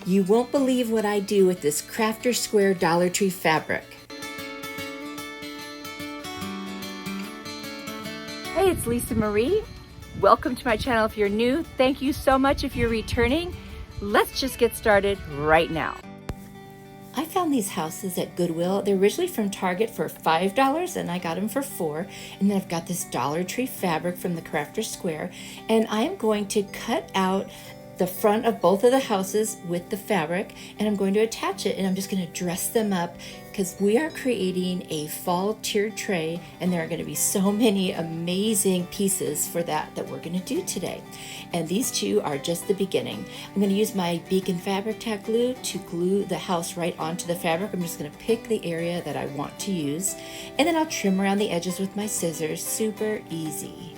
You won't believe what I do with this Crafter Square Dollar Tree fabric. Hey, it's Lisa Marie. Welcome to my channel if you're new. Thank you so much if you're returning. Let's just get started right now. I found these houses at Goodwill. They're originally from Target for $5 and I got them for $4. And then I've got this Dollar Tree fabric from the Crafter Square. And I am going to cut out the front of both of the houses with the fabric, and I'm going to attach it, and I'm just going to dress them up because we are creating a fall tiered tray, and there are going to be so many amazing pieces for that we're going to do today. And these two are just the beginning. I'm going to use my Beacon Fabric Tack glue to glue the house right onto the fabric. I'm just going to pick the area that I want to use, and then I'll trim around the edges with my scissors. Super easy.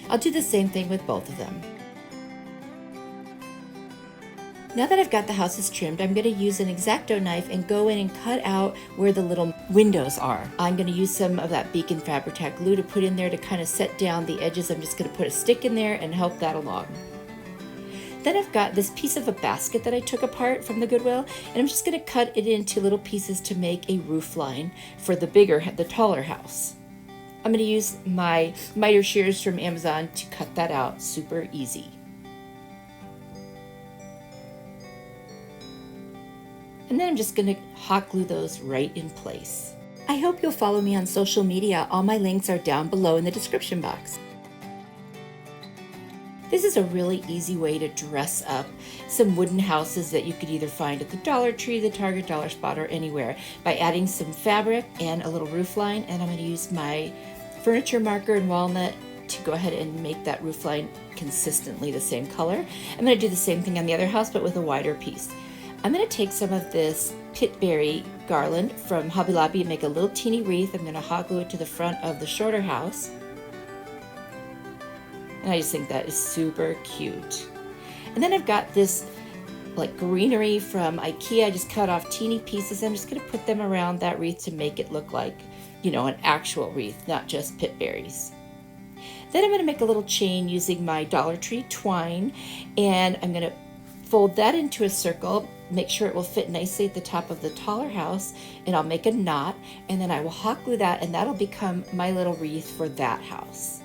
I'll do the same thing with both of them. Now that I've got the houses trimmed, I'm going to use an X-Acto knife and go in and cut out where the little windows are. I'm going to use some of that Beacon Fabric Tack glue to put in there to kind of set down the edges. I'm just going to put a stick in there and help that along. Then I've got this piece of a basket that I took apart from the Goodwill, and I'm just going to cut it into little pieces to make a roof line for the taller house. I'm going to use my miter shears from Amazon to cut that out. Super easy. And then I'm just going to hot glue those right in place. I hope you'll follow me on social media. All my links are down below in the description box. This is a really easy way to dress up some wooden houses that you could either find at the Dollar Tree, the Target, Dollar Spot, or anywhere by adding some fabric and a little roof line. And I'm going to use my furniture marker and walnut to go ahead and make that roof line consistently the same color. I'm going to do the same thing on the other house, but with a wider piece. I'm going to take some of this pitberry garland from Hobby Lobby and make a little teeny wreath. I'm going to hot glue it to the front of the shorter house. And I just think that is super cute. And then I've got this like greenery from IKEA. I just cut off teeny pieces. I'm just going to put them around that wreath to make it look like, you know, an actual wreath, not just pitberries. Then I'm going to make a little chain using my Dollar Tree twine, and I'm going to fold that into a circle, make sure it will fit nicely at the top of the taller house, and I'll make a knot, and then I will hot glue that, and that'll become my little wreath for that house.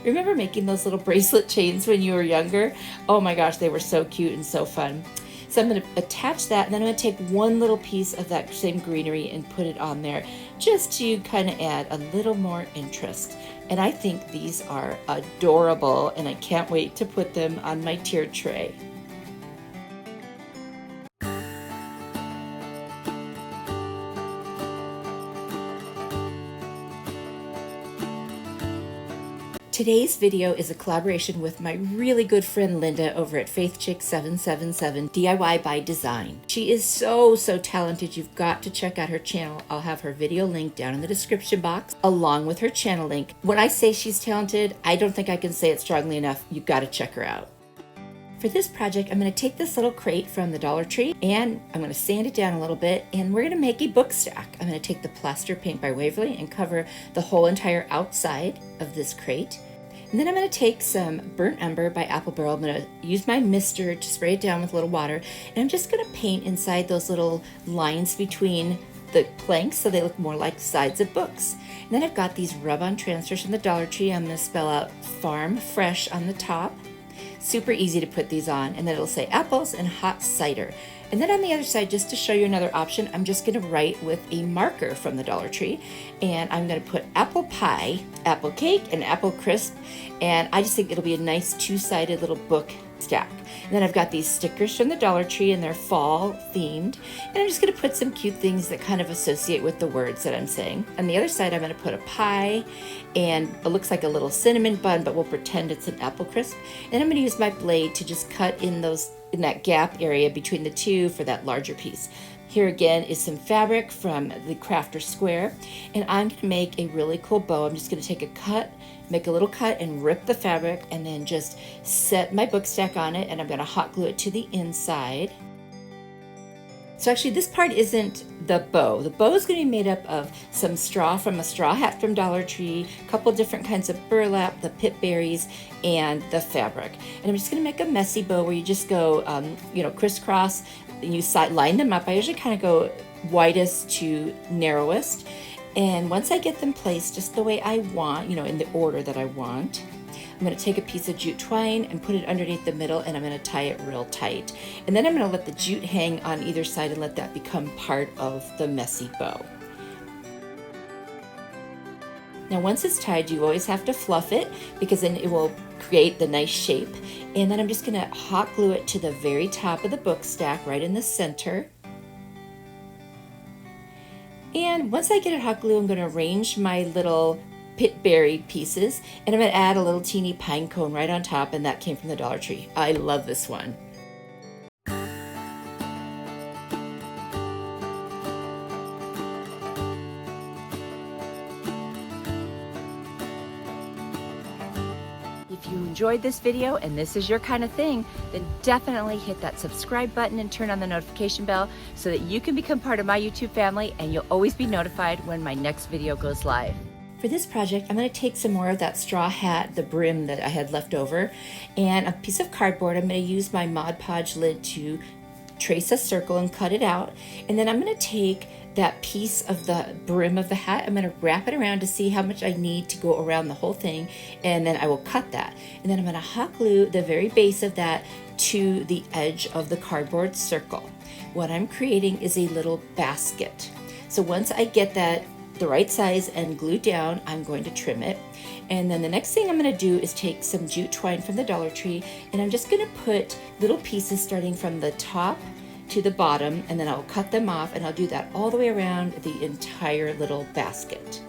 Remember making those little bracelet chains when you were younger? Oh my gosh, they were so cute and so fun. So I'm going to attach that, and then I'm going to take one little piece of that same greenery and put it on there just to kind of add a little more interest. And I think these are adorable, and I can't wait to put them on my tiered tray. Today's video is a collaboration with my really good friend Linda over at Faythchik 777 DIY by Design. She is so talented. You've got to check out her channel. I'll have her video link down in the description box along with her channel link. When I say she's talented, I don't think I can say it strongly enough. You've got to check her out. For this project, I'm going to take this little crate from the Dollar Tree, and I'm going to sand it down a little bit, and we're going to make a book stack. I'm going to take the plaster paint by Waverly and cover the whole entire outside of this crate. And then I'm going to take some Burnt Umber by Apple Barrel. I'm going to use my mister to spray it down with a little water, and I'm just going to paint inside those little lines between the planks so they look more like sides of books. And then I've got these rub-on transfers from the Dollar Tree. I'm going to spell out Farm Fresh on the top. Super easy to put these on, and then it'll say apples and hot cider. And then on the other side, just to show you another option, I'm just going to write with a marker from the Dollar Tree, and I'm going to put apple pie, apple cake, and apple crisp, and I just think it'll be a nice two-sided little book stack. And then I've got these stickers from the Dollar Tree, and they're fall themed, and I'm just going to put some cute things that kind of associate with the words that I'm saying. On the other side, I'm going to put a pie, and it looks like a little cinnamon bun, but we'll pretend it's an apple crisp. And I'm going to use my blade to just cut in that gap area between the two for that larger piece. Here again is some fabric from the Crafter Square, and I'm going to make a really cool bow. I'm just going to take a cut, make a little cut, and rip the fabric, and then just set my book stack on it, and I'm going to hot glue it to the inside. So actually this part isn't the bow. The bow is going to be made up of some straw from a straw hat from Dollar Tree, a couple different kinds of burlap, the pip berries, and the fabric. And I'm just going to make a messy bow where you just go, crisscross, and you line them up. I usually kind of go widest to narrowest. And once I get them placed just the way I want, in the order that I want, I'm going to take a piece of jute twine and put it underneath the middle, and I'm going to tie it real tight. And then I'm going to let the jute hang on either side and let that become part of the messy bow. Now once it's tied, you always have to fluff it because then it will create the nice shape. And then I'm just going to hot glue it to the very top of the book stack right in the center. And once I get it hot glue, I'm going to arrange my little pit berry pieces, and I'm going to add a little teeny pine cone right on top, and that came from the Dollar Tree. I love this one. If you enjoyed this video and this is your kind of thing, then definitely hit that subscribe button and turn on the notification bell so that you can become part of my YouTube family and you'll always be notified when my next video goes live. For this project, I'm going to take some more of that straw hat, the brim that I had left over, and a piece of cardboard. I'm going to use my Mod Podge lid to trace a circle and cut it out. And then I'm going to take that piece of the brim of the hat, I'm going to wrap it around to see how much I need to go around the whole thing, and then I will cut that. And then I'm going to hot glue the very base of that to the edge of the cardboard circle. What I'm creating is a little basket. So once I get that the right size and glued down, I'm going to trim it. And then the next thing I'm going to do is take some jute twine from the Dollar Tree, and I'm just going to put little pieces starting from the top to the bottom, and then I'll cut them off, and I'll do that all the way around the entire little basket.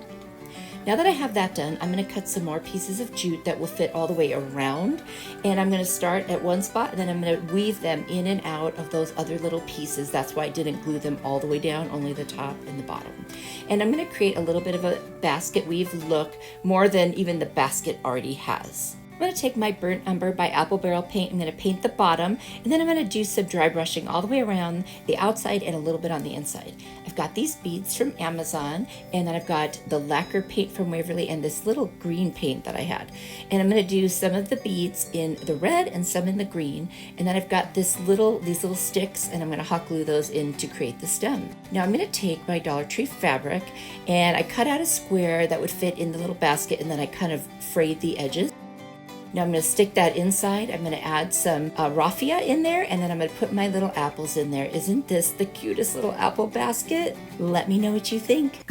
Now that I have that done, I'm going to cut some more pieces of jute that will fit all the way around, and I'm going to start at one spot, and then I'm going to weave them in and out of those other little pieces. That's why I didn't glue them all the way down, only the top and the bottom. And I'm going to create a little bit of a basket weave look, more than even the basket already has. I'm going to take my Burnt Umber by Apple Barrel paint. I'm going to paint the bottom, and then I'm going to do some dry brushing all the way around the outside and a little bit on the inside. I've got these beads from Amazon, and then I've got the lacquer paint from Waverly and this little green paint that I had. And I'm going to do some of the beads in the red and some in the green. And then I've got these little sticks, and I'm going to hot glue those in to create the stem. Now I'm going to take my Dollar Tree fabric, and I cut out a square that would fit in the little basket, and then I kind of frayed the edges. Now I'm going to stick that inside. I'm going to add some raffia in there, and then I'm going to put my little apples in there. Isn't this the cutest little apple basket? Let me know what you think.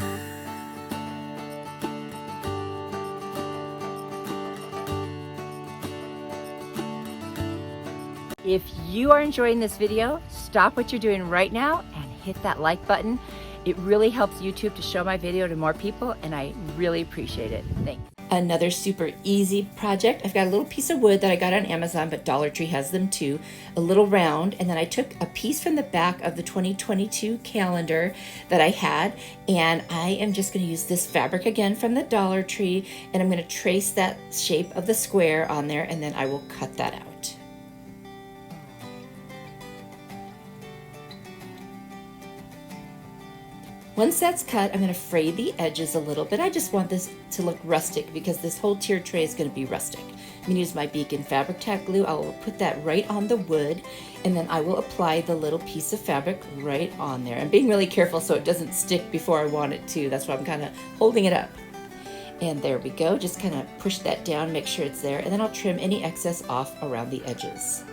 If you are enjoying this video, stop what you're doing right now and hit that like button. It really helps YouTube to show my video to more people, and I really appreciate it. Thanks. Another super easy project. I've got a little piece of wood that I got on Amazon, but Dollar Tree has them too. A little round, and then I took a piece from the back of the 2022 calendar that I had, and I am just going to use this fabric again from the Dollar Tree, and I'm going to trace that shape of the square on there, and then I will cut that out. Once that's cut, I'm going to fray the edges a little bit. I just want this to look rustic because this whole tiered tray is going to be rustic. I'm going to use my Beacon Fabric Tack glue. I will put that right on the wood, and then I will apply the little piece of fabric right on there. I'm being really careful so it doesn't stick before I want it to. That's why I'm kind of holding it up. And there we go. Just kind of push that down, make sure it's there, and then I'll trim any excess off around the edges.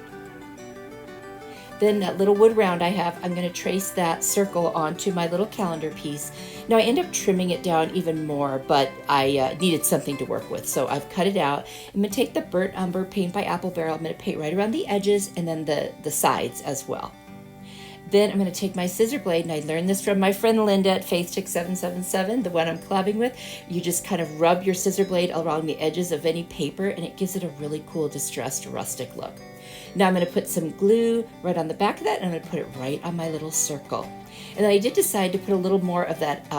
Then that little wood round I have, I'm going to trace that circle onto my little calendar piece. Now I end up trimming it down even more, but I needed something to work with, so I've cut it out. I'm going to take the Burnt Umber paint by Apple Barrel. I'm going to paint right around the edges and then the sides as well. Then I'm going to take my scissor blade, and I learned this from my friend Linda at Faythchik 777, the one I'm collabing with. You just kind of rub your scissor blade along the edges of any paper, and it gives it a really cool distressed rustic look. Now I'm going to put some glue right on the back of that, and I'm going to put it right on my little circle. And then I did decide to put a little more of that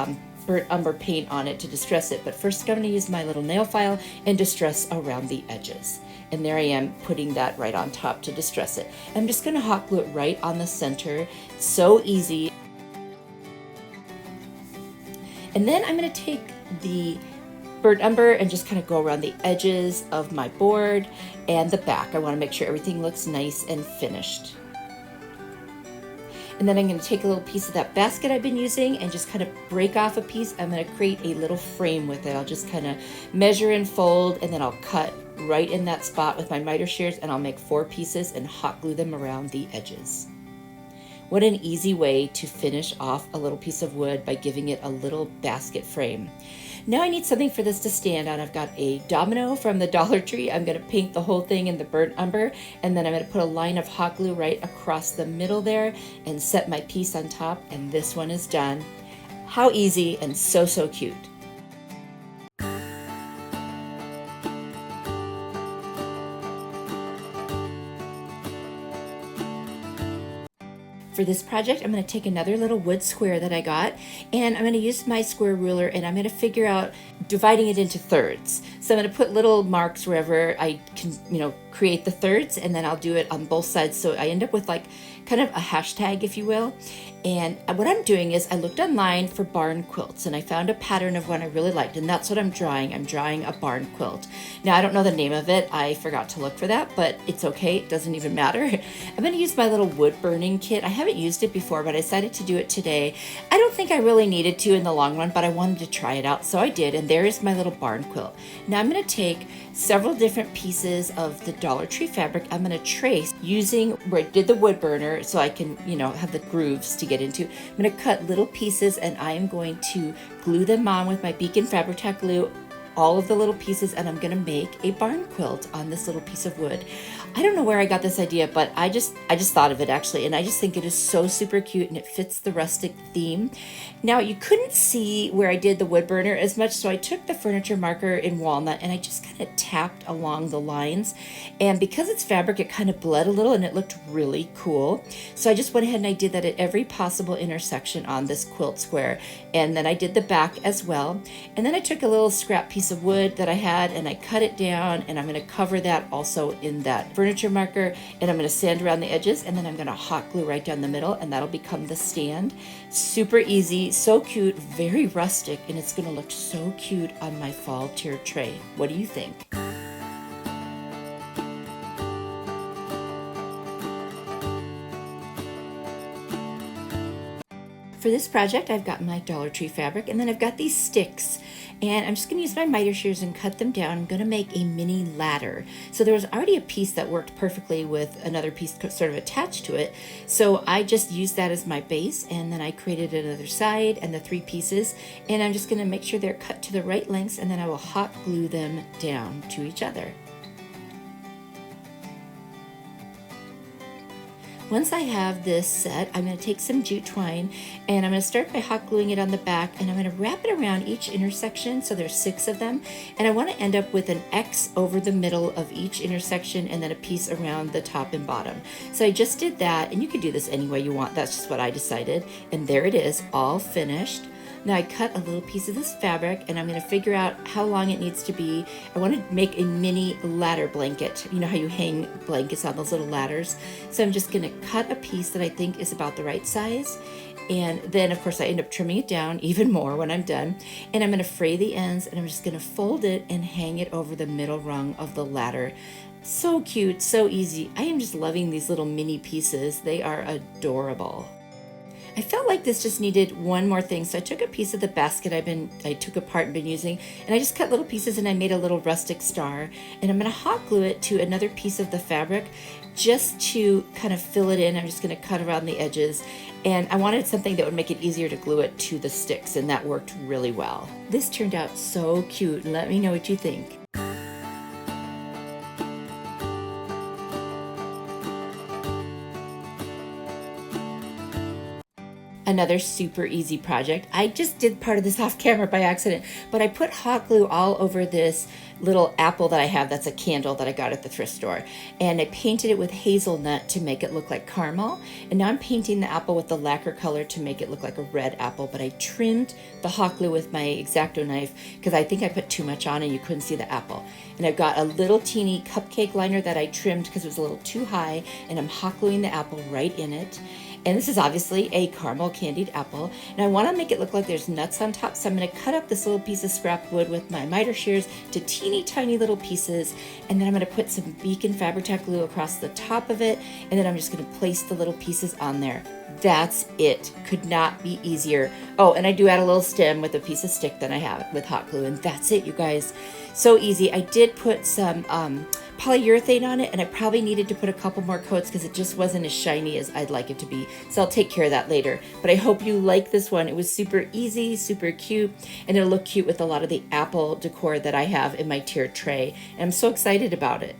Burnt Umber paint on it to distress it, but first I'm going to use my little nail file and distress around the edges. And there I am putting that right on top to distress it. I'm just going to hot glue it right on the center. So easy. And then I'm going to take the burnt umber and just kind of go around the edges of my board and the back. I want to make sure everything looks nice and finished. And then I'm going to take a little piece of that basket I've been using and just kind of break off a piece. I'm going to create a little frame with it. I'll just kind of measure and fold, and then I'll cut right in that spot with my miter shears, and I'll make 4 pieces and hot glue them around the edges. What an easy way to finish off a little piece of wood by giving it a little basket frame. Now I need something for this to stand on. I've got a domino from the Dollar Tree. I'm going to paint the whole thing in the burnt umber, and then I'm going to put a line of hot glue right across the middle there and set my piece on top, and this one is done. How easy and so cute. For this project, I'm going to take another little wood square that I got, and I'm going to use my square ruler, and I'm going to figure out dividing it into thirds. So I'm going to put little marks wherever I can, create the thirds, and then I'll do it on both sides. So I end up with like kind of a hashtag, if you will. And what I'm doing is I looked online for barn quilts, and I found a pattern of one I really liked, and that's what I'm drawing. I'm drawing a barn quilt. Now, I don't know the name of it. I forgot to look for that, but it's okay. It doesn't even matter. I'm going to use my little wood burning kit. I haven't used it before, but I decided to do it today. I don't think I really needed to in the long run, but I wanted to try it out, so I did, and there is my little barn quilt. Now I'm going to take several different pieces of the Dollar Tree fabric. I'm going to trace using where I did the wood burner so I can, have the grooves to get into. I'm going to cut little pieces, and I am going to glue them on with my Beacon Fabri-Tac glue, all of the little pieces, and I'm going to make a barn quilt on this little piece of wood. I don't know where I got this idea, but I just thought of it actually, and I just think it is so super cute, and it fits the rustic theme. Now, you couldn't see where I did the wood burner as much, so I took the furniture marker in walnut and I just kind of tapped along the lines, and because it's fabric, it kind of bled a little and it looked really cool. So I just went ahead and I did that at every possible intersection on this quilt square, and then I did the back as well. And then I took a little scrap piece of wood that I had and I cut it down, and I'm going to cover that also in that furniture marker, and I'm going to sand around the edges, and then I'm going to hot glue right down the middle, and that'll become the stand. Super easy, so cute, very rustic, and it's going to look so cute on my fall tier tray. What do you think? For this project, I've got my Dollar Tree fabric, and then I've got these sticks, and I'm just going to use my miter shears and cut them down. I'm going to make a mini ladder. So there was already a piece that worked perfectly with another piece sort of attached to it, so I just used that as my base, and then I created another side and the 3 pieces, and I'm just going to make sure they're cut to the right lengths, and then I will hot glue them down to each other. Once I have this set, I'm going to take some jute twine, and I'm going to start by hot gluing it on the back, and I'm going to wrap it around each intersection, so there's 6 of them, and I want to end up with an X over the middle of each intersection and then a piece around the top and bottom. So I just did that, and you can do this any way you want. That's just what I decided, and there it is, all finished. Now I cut a little piece of this fabric, and I'm going to figure out how long it needs to be. I want to make a mini ladder blanket. You know how you hang blankets on those little ladders? So I'm just going to cut a piece that I think is about the right size. And then, of course, I end up trimming it down even more when I'm done. And I'm going to fray the ends, and I'm just going to fold it and hang it over the middle rung of the ladder. So cute, so easy. I am just loving these little mini pieces. They are adorable. I felt like this just needed one more thing, so I took a piece of the basket I took apart and been using, and I just cut little pieces and I made a little rustic star, and I'm going to hot glue it to another piece of the fabric just to kind of fill it in. I'm just going to cut around the edges, and I wanted something that would make it easier to glue it to the sticks, and that worked really well. This turned out so cute. Let me know what you think. Another super easy project. I just did part of this off camera by accident, but I put hot glue all over this little apple that I have that's a candle that I got at the thrift store. And I painted it with hazelnut to make it look like caramel. And now I'm painting the apple with the lacquer color to make it look like a red apple, but I trimmed the hot glue with my X-Acto knife because I think I put too much on and you couldn't see the apple. And I've got a little teeny cupcake liner that I trimmed because it was a little too high, and I'm hot gluing the apple right in it. And this is obviously a caramel candied apple. And I want to make it look like there's nuts on top. So I'm going to cut up this little piece of scrap wood with my miter shears to teeny tiny little pieces. And then I'm going to put some Beacon Fabri-Tac glue across the top of it. And then I'm just going to place the little pieces on there. That's it. Could not be easier. Oh, and I do add a little stem with a piece of stick that I have with hot glue. And that's it, you guys. So easy. I did put some polyurethane on it, and I probably needed to put a couple more coats because it just wasn't as shiny as I'd like it to be. So I'll take care of that later. But I hope you like this one. It was super easy, super cute, and it'll look cute with a lot of the apple decor that I have in my tiered tray. And I'm so excited about it.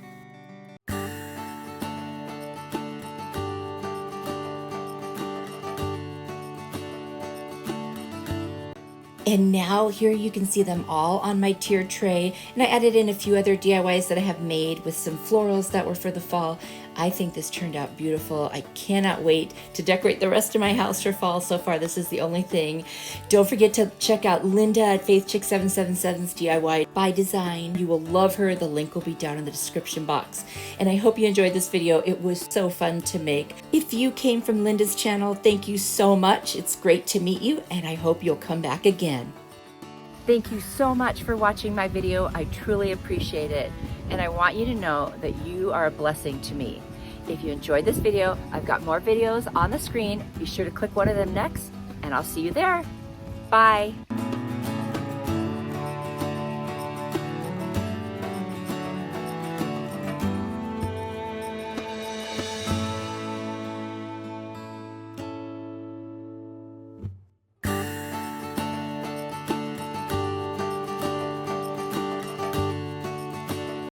And now here you can see them all on my tiered tray. And I added in a few other DIYs that I have made with some florals that were for the fall. I think this turned out beautiful. I cannot wait to decorate the rest of my house for fall. So far, this is the only thing. Don't forget to check out Linda at Faythchik 777's DIY by Design. You will love her. The link will be down in the description box. And I hope you enjoyed this video. It was so fun to make. If you came from Linda's channel, thank you so much. It's great to meet you, and I hope you'll come back again. Thank you so much for watching my video. I truly appreciate it. And I want you to know that you are a blessing to me. If you enjoyed this video, I've got more videos on the screen. Be sure to click one of them next, and I'll see you there. Bye.